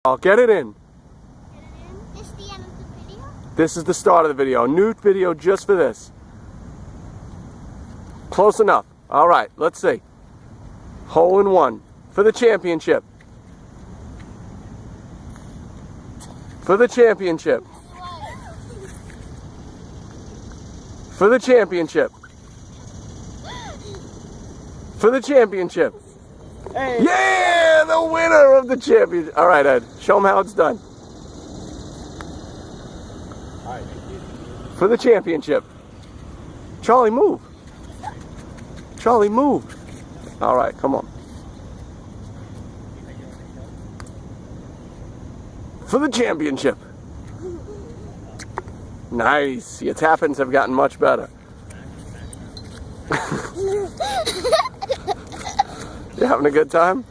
I'll get it in. This is the end of the video? This is the start of the video. New video just for this. Close enough. All right, let's see. Hole in one for the championship. For the championship. For the championship. For the championship. Hey. Yeah, the winner of the championship. All right, Ed, show them how it's done. All right, thank you. For the championship. Charlie, move. Charlie, move. All right, come on. For the championship. Nice. Your tap-ins have gotten much better. You having a good time?